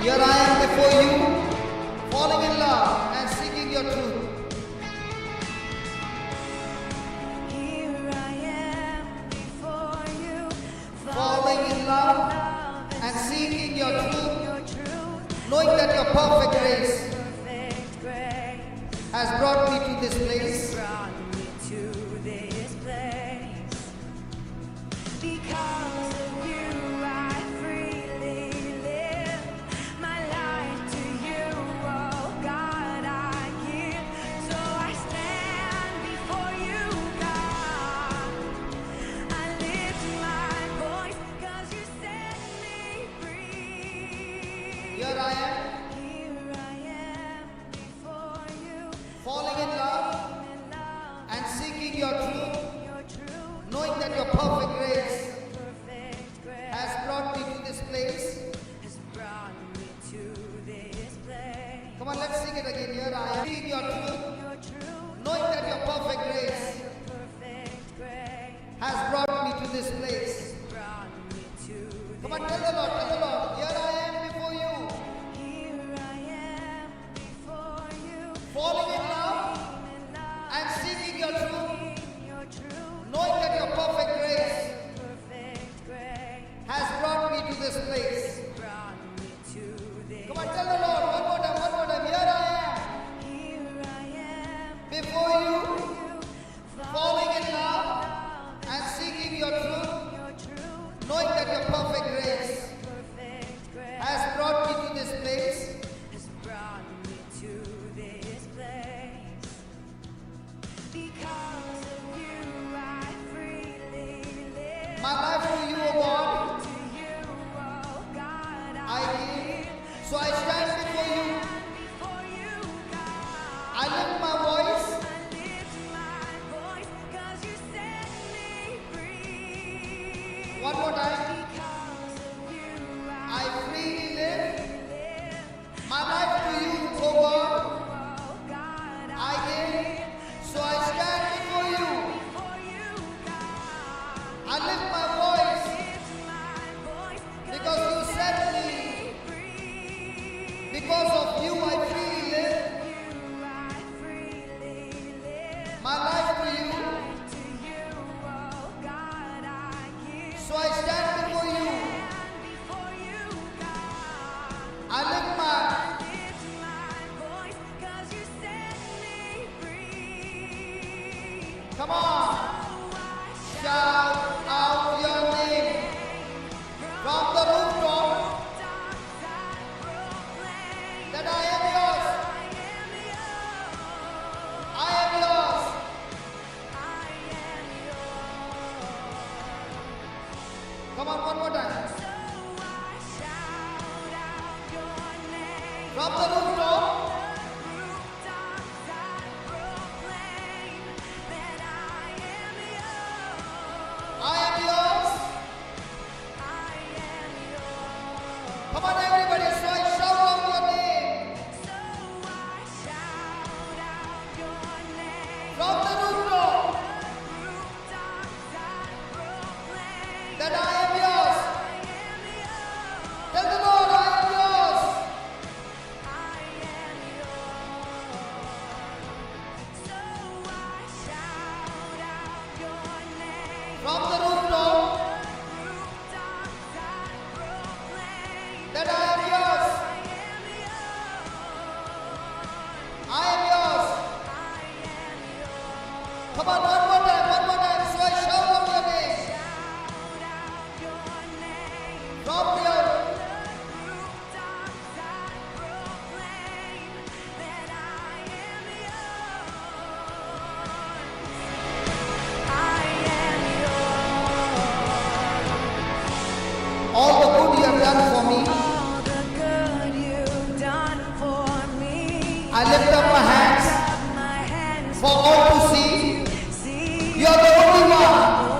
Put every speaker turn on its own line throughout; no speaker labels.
Here I am before you, falling in love and seeking your truth.
Here I am before you,
Falling in love and seeking your truth, knowing that your perfect grace
perfect grace
has brought me to this place.
brought me to this place. Because of you, I freely live my life to you, oh God, I give. So I stand before you, God. I lift my voice, 'cause you set me free.
Here I am,
Here I am before you,
falling in love
in love,
and seeking your truth,
your truth,
knowing that your perfect grace
perfect grace
has brought me to this place.
has brought me to this place.
Come on, let's sing it again. Here I am, seeking your truth,
Your truth,
knowing that your perfect grace
perfect grace
has brought me to this place.
brought me to
Come on, tell the Lord, here I am before you,
Here I am before you,
falling in love
in love,
and seeking your truth,
your truth,
knowing that your perfect grace
perfect grace
has brought me to this place.
brought me to this.
Come on, tell the Lord one more time. Here I am
Here I am
before you, falling in love
love,
and seeking your truth,
your truth,
knowing that your perfect grace
perfect grace
has brought me to this place.
has brought me to this place. Because of you, I freely live.
My life to you, O God,
To you, oh God,
I give. So I stand before you.
before you, God.
I lift my voice
I lift my voice, 'cause you set me free.
one more time.
Because of you,
I freely live
live.
my life to you, O God,
Oh God,
I give. So I stand before you.
before you, God.
I lift my voice
Lift my voice, 'cause
because you set me.
free.
Because of you, I freely live
You, I freely live.
my life to you.
To you, oh God, I give.
So I stand before you.
Stand before you, God.
I lift my
Lift my voice, 'cause you set me free.
come on,
Oh, I
shout out your name from the rooftop that I am yours. I am yours. Come on, one more time. From the rooftop, I am yours. Come on, everybody, so I shout out your name from the rooftop that I am yours. Tell the Lord I am yours. From the rooftop that I am yours. I am yours. Come on, one more time, so I shout out your name from the all the good you have done for me.
All the good you've done for me.
I lift up my hands
Up my hands
for all to see.
see
You are the only one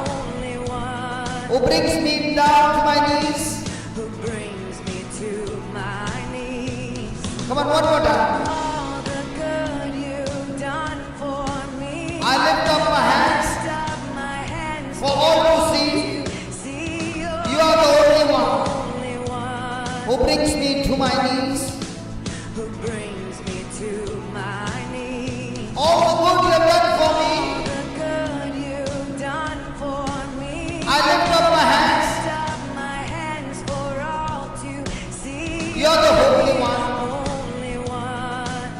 only one
who brings me down to my knees.
who brings me to my knees.
Come on, one more time.
All the good you've done for me.
I lift up my hands
Lift up my hands
for all to see.
see
You are the only one
only one
who brings me to to my knees.
who brings me to my knees.
All the good you have done for me,
The good you've done for me.
I lift up my hands.
Lift up my hands for all to see.
You're the Holy One.
Only one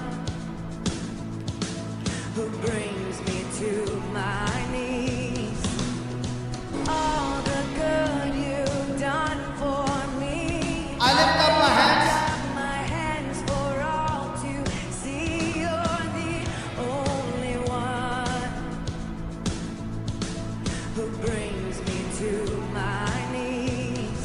who brings me to my knees. All the good you've done for me.
I lift up my hands.
My hands for all to see. You're the only one who brings me to my knees.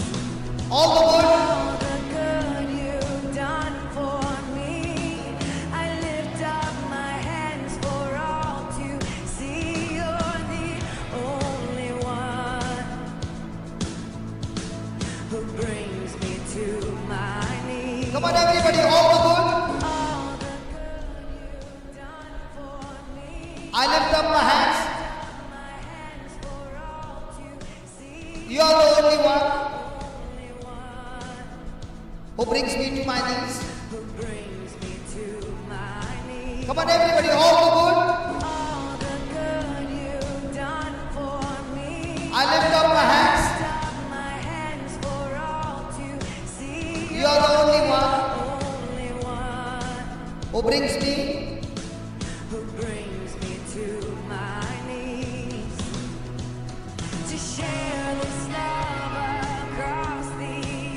All the good.
All the good you've done for me. I lift up my hands for all to see. You're the only one who brings me to my knees.
Come on, everybody, all the good.
All the good you've done for me.
I lift up my hands.
My hands for all to see.
You are the only one
Only one
who brings me to my knees.
who brings me to my knees.
Come on, everybody, all the good.
All the good you've done for me.
I lift up my hands.
Lift up my hands for all to see.
You are the only one
Only one
who brings me.
who brings me to my knees. To share this love across the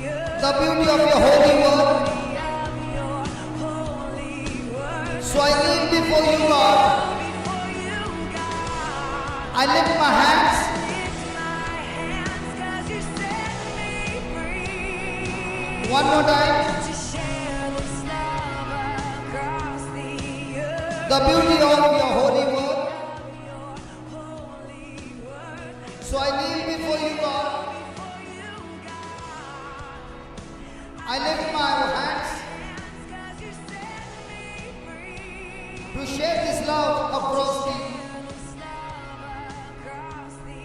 earth.
The beauty of your holy word.
Of your holy word.
So I kneel before you, Lord.
Before you, God.
I lift my hands.
Lift my hands 'cause you set me free.
One more time.
To share this love across the earth.
The beauty of your holy word.
Of your holy word.
So I kneel before you, Lord.
Before you, God.
I lift my hands
'Cause you set me free.
to share this love across the
This love across the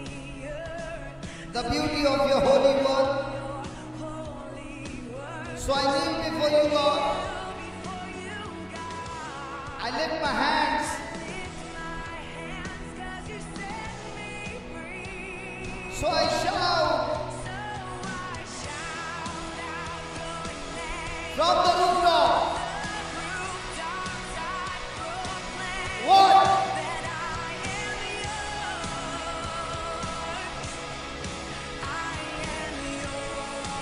earth.
the beauty of your holy word.
Holy word.
So I kneel before you, Lord.
Before you, God.
I lift my hands
Lift my hands 'cause you set me free.
so I shout
So I shout out your name.
from the rooftop.
Rooftops I proclaim
What?
that I am yours. I am yours.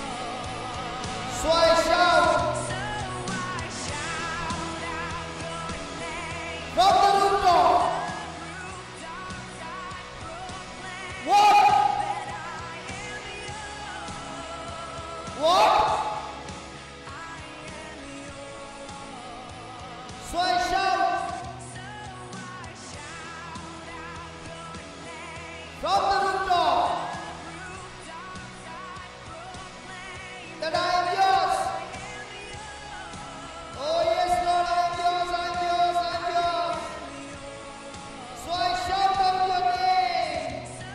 So I shout
So I shout out your name.
from the rooftop.
Rooftops I proclaim
What?
that I am yours.
What?
I am yours.
So I shout
So I shout out your name.
from the rooftop
Rooftops I proclaim
that I am yours. Oh yes, Lord, I am yours, I am yours, I am yours. So I shout out your name.
So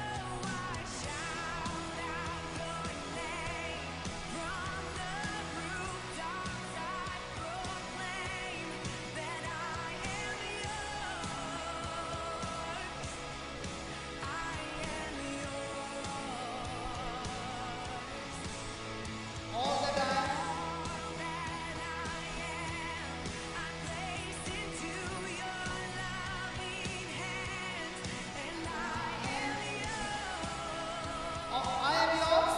I shout out your name. From the rooftops I proclaim that I am yours. I am yours.
All that I am,
I place into your loving hands, and I am yours.
I am yours.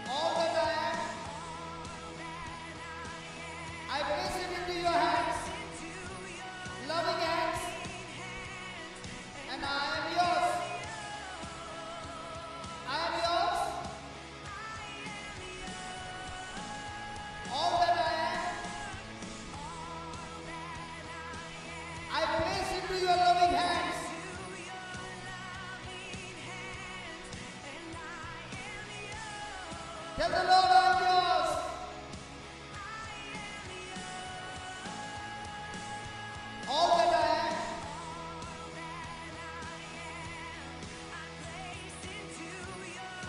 All that I am, I place it into your hands, loving hands, and I am yours. I am yours. All that I am, I place into your loving hands. Tell the Lord I'm yours. All that I am,
Place into your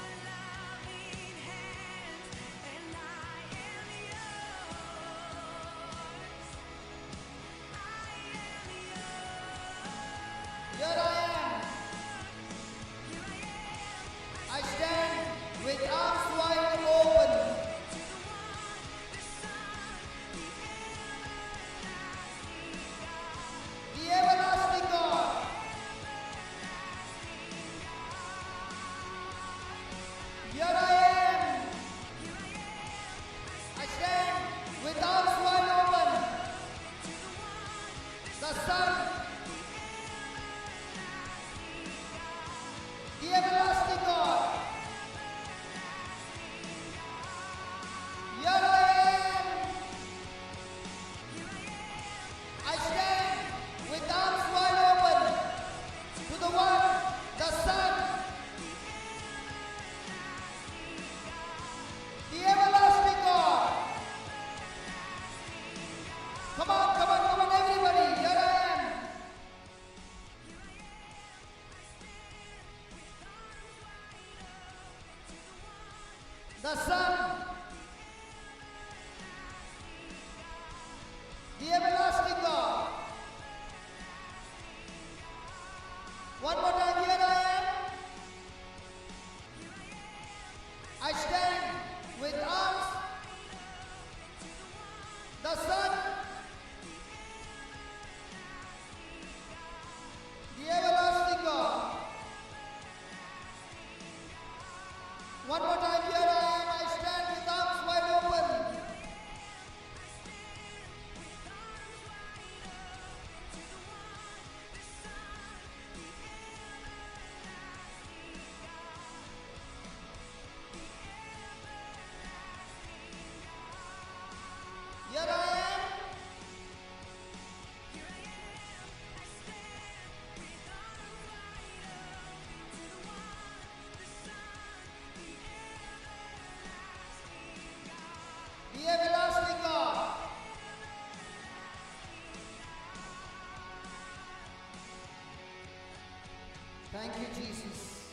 Thank you, Jesus.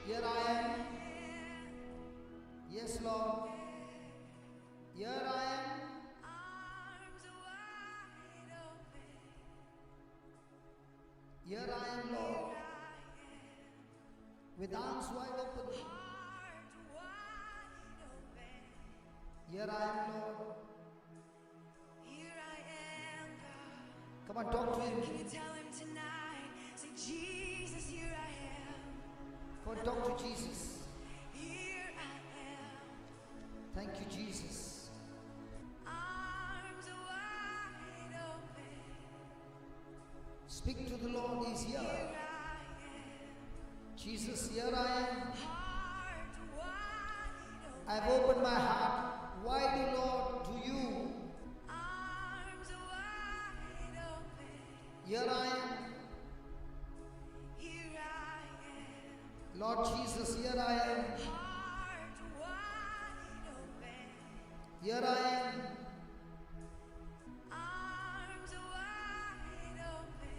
Here I am. Yes, Lord. Here I am.
Arms wide open.
Here I am, Lord. With arms wide open.
Heart wide open.
Here I am, Lord.
Here I am, God.
Come on, talk to Him.
Can you tell him tonight? Say, Jesus, here I am.
Come on, talk to Jesus.
Here I am.
Thank you, Jesus.
Arms wide open.
Speak to the Lord. He's here.
Here I am.
Jesus, here I am.
Heart wide open.
I've opened my heart wide, Lord, to you.
Arms wide open.
Here I am.
Here I am.
Lord Jesus, here I am.
Heart wide open.
Here I am.
Arms wide open.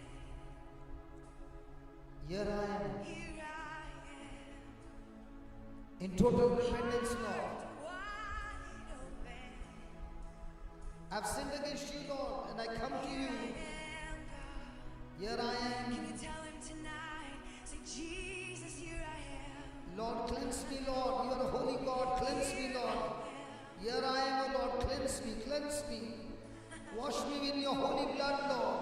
Here I am.
Here I am.
In total repentance, Lord.
Wide open.
I've sinned against you, Lord, and I come to you. Here I am.
Can you tell him tonight? Say, Jesus, here I am.
Lord, cleanse me, Lord. You are a holy God. Cleanse me, Lord. Here I am, O Lord. Cleanse me, cleanse me. Wash me with your holy blood, Lord.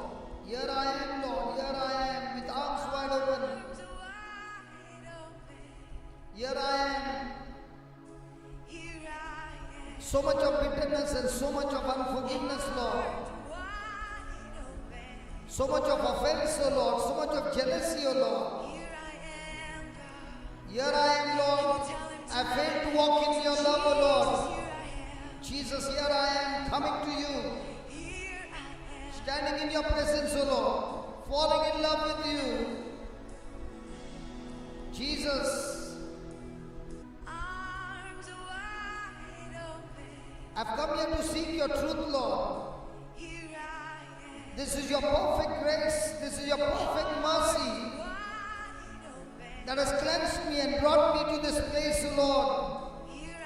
Here I am, Lord. Here I am, with arms wide open.
Arms wide open.
Here I am.
Here I am.
So much of bitterness and so much of unforgiveness, Lord.
Wide open.
So much of offense, O Lord. So much of jealousy, O Lord.
Here I am, God.
Here I am, Lord. I failed to walk in your love, O Lord.
Here I am.
Jesus, here I am, coming to you.
Here I am.
Standing in your presence, O Lord. Falling in love with you. Jesus,
Arms wide open.
I've come here to seek your truth, Lord.
Here I am.
This is your perfect grace. This is your perfect mercy
Wide open.
that has cleansed me and brought me to this place, O Lord.
Here I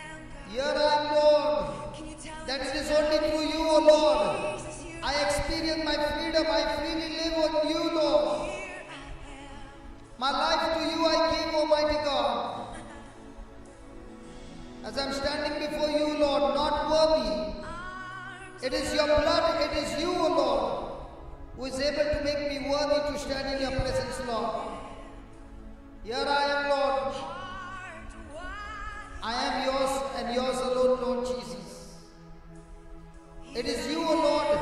am, God.
Here I am, Lord.
Can you tell
That
him
it is only through you, O Lord.
Jesus, here
I experience my freedom. I freely live on you, Lord.
Here I am.
My life to you I give, Almighty God. As I'm standing before you, Lord, not worthy.
Arms
It is your blood, it is you, O Lord, who is able to make me worthy to stand in your presence, Lord. Here I am, Lord.
heart wide.
I am yours and yours alone, Lord Jesus. It is you, O Lord,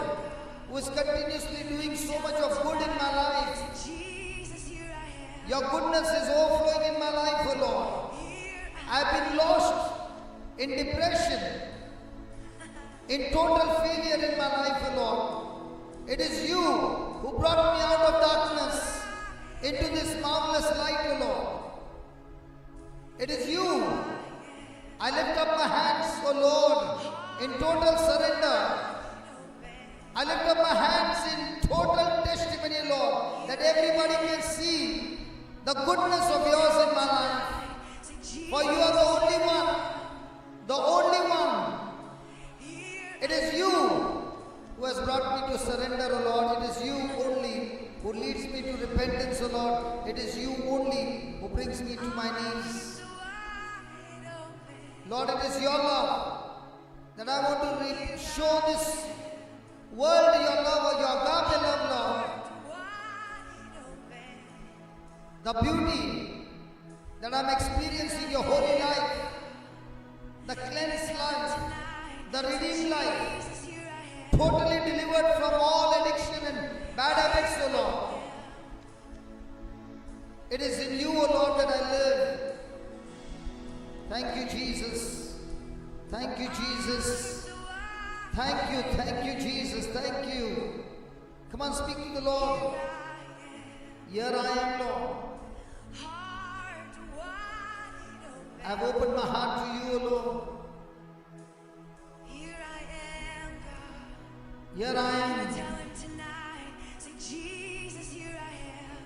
who is continuously doing so much of good in my life.
Jesus, here I am.
Your goodness is overflowing in my life, O Lord.
Here I
I've been lost in depression, in total failure in my life, O Lord. It is you who brought me out of darkness into this marvelous light, O Lord. It is you. I lift up my hands, O Lord, in total surrender. I lift up my hands in total testimony, Lord, that everybody can see the goodness of yours in my life.
say, Jesus,
For you are the only one. The only one. It is you who has brought me to surrender, O Lord. It is you only who leads me to repentance, O Lord. It is you only who brings me to my knees.
wide open.
Lord, it is your love that I want to show this world your love, or your agape love, Lord.
Wide open.
The beauty that I'm experiencing your holy life, the cleansed life, the redeemed life,
Jesus, here I am.
totally delivered from all addiction and bad habits, O Lord. It is in you, O Lord, that I live. Thank you, Jesus. Thank you, Jesus. Thank you, Jesus. Thank you. Come on, speak to the Lord. Here I am, Lord.
Heart wide open.
I've opened my heart to you, O Lord.
Here I am, God.
Here I
Can you
am.
tell him tonight? Say, Jesus, here I am.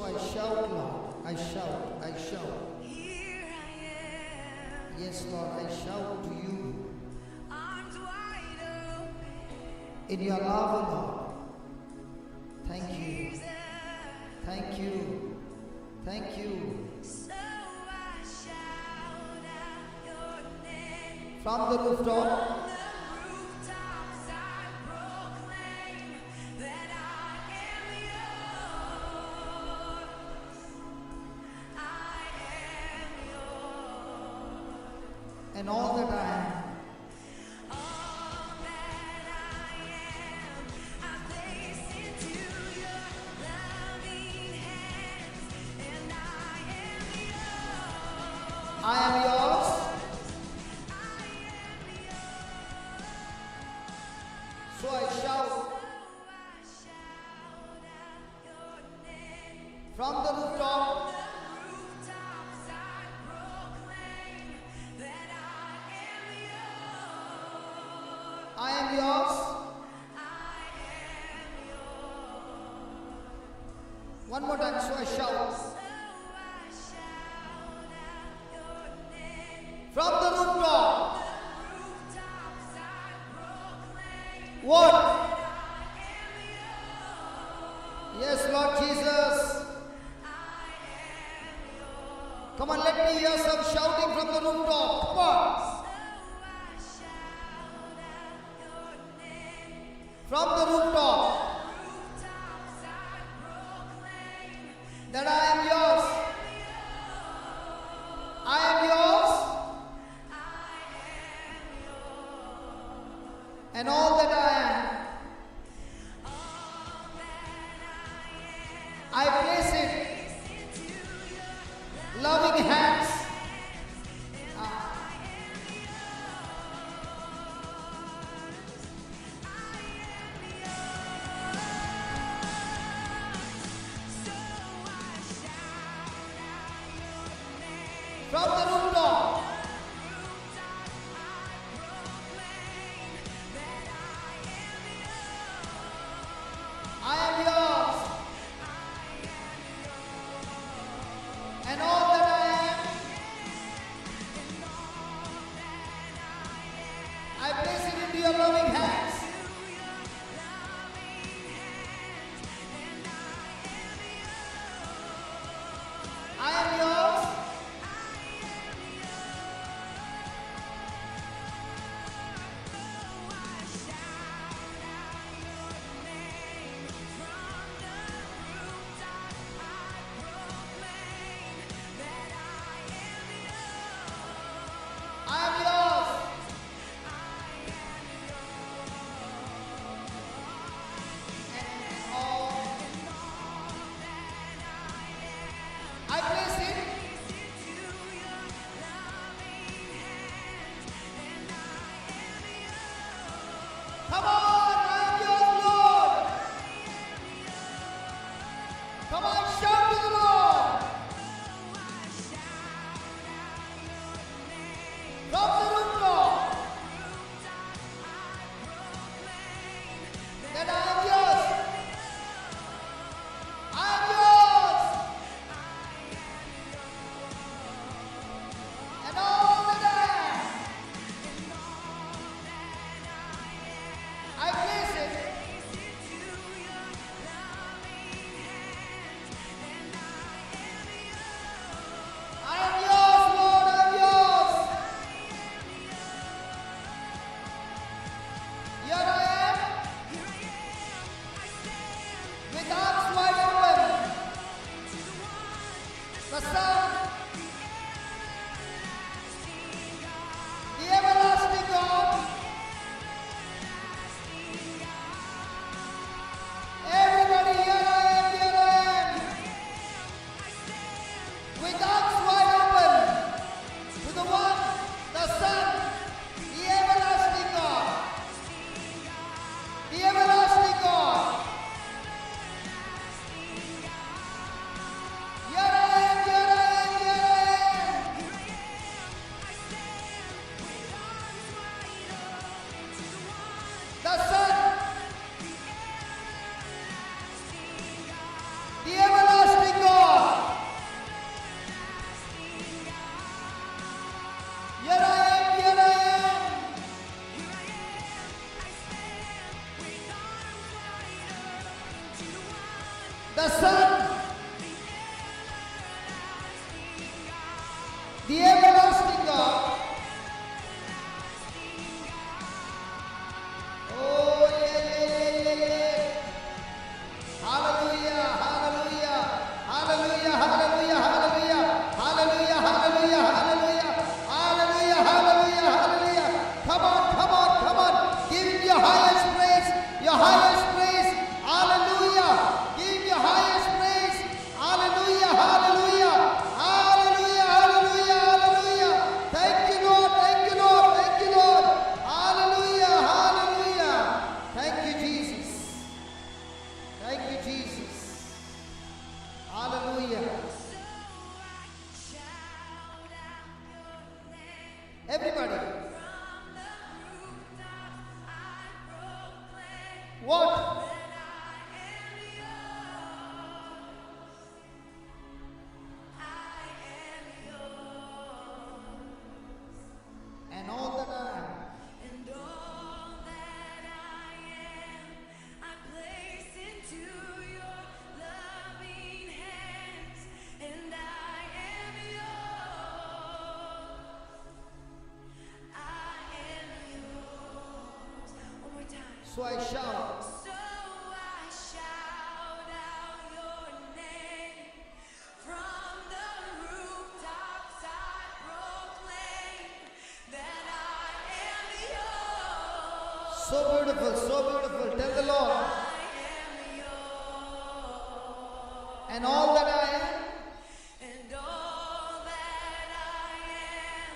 So I shout, Lord. I shout. I shout.
Here I am,
Yes, Lord, I shout to you
arms wide open.
in your love, Lord. Thank you.
Jesus,
Thank you. Thank you.
so I shout out your name.
From the rooftop,
On the rooftops I proclaim that I am yours. I am yours.
and all that I am,
All that I am, I place into your loving hands, and I am yours.
I am yours.
I am yours.
So I shout
So I shout out your name.
from the rooftop,
The rooftops I proclaim that I am yours.
I am yours.
I am yours.
One more time, so I shout
So I shout out your name.
from the rooftop.
Rooftops I proclaim
What?
that I am yours.
Yes, Lord Jesus.
I am yours.
Come on, let me hear some shouting from the rooftop. Come on.
So I shout out your name.
From the rooftop,
Rooftops I proclaim
that I am yours. I am yours. And all that I am, I place it loving hands. From the rooftop, I am yours. And all that I am, I place it into your loving hands. I am yours. I am yours. And all I place it. Come on, I am yours, Lord. Come on, shout to the Lord. From the rooftop, that I am yours. I am yours. And all that I am, I place it. I am yours, Lord, I am yours. Everybody. What? And all that I am.
And all that I am, I place into your loving hands, and I am yours. I am yours. One more time.
So I shout.
So I shout out your name from the rooftops. I proclaim that I am yours.
So beautiful, so beautiful. Tell the Lord.
I am yours.
And all that I am.
And all that I am,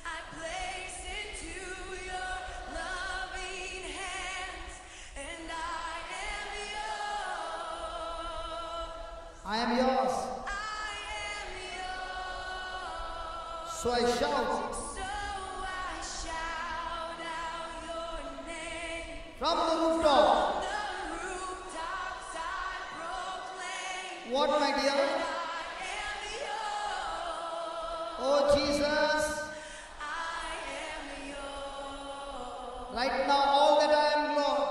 I place into your loving hands, and I am yours.
I am yours.
I am yours.
So I shout.
So I shout out your name
From the rooftop.
from the rooftops. I proclaim
What, my dear?
I am yours.
Oh, Jesus.
I am yours.
Right now, all that I am, Lord,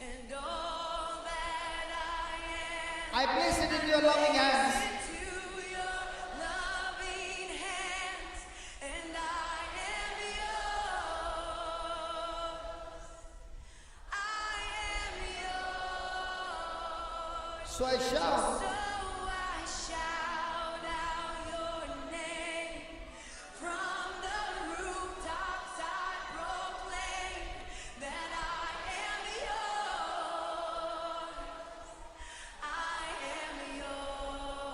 And all that I am,
I place it in your loving hands.
into your loving hands, and I am yours. I am yours.
So I shout.
So I shout out your name from the rooftops. I proclaim that I am yours. I am yours.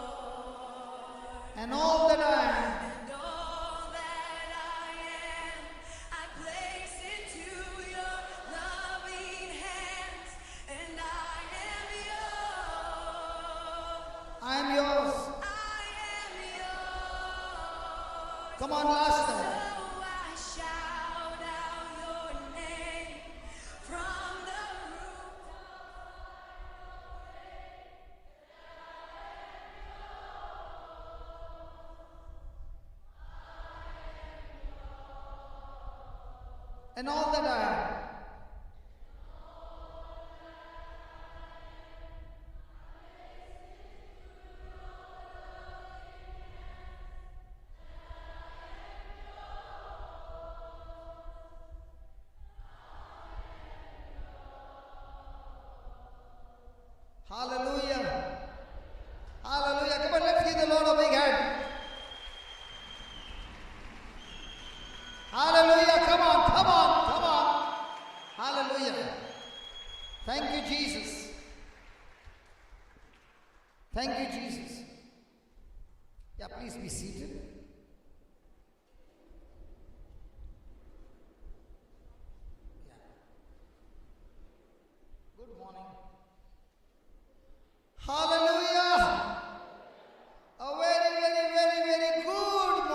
And all that I am.
And all that I am, I place into your loving hands, and I am yours.
I am yours.
I am yours.
Come on, last
So
time.
I shout out your name from the
And all that I am. Hallelujah. Hallelujah. Come on, let's give the Lord a big hand. Hallelujah. Come on, come on, come on. Hallelujah. Thank you, Jesus. Thank you, Jesus. Yeah, please be seated. Yeah. Good morning.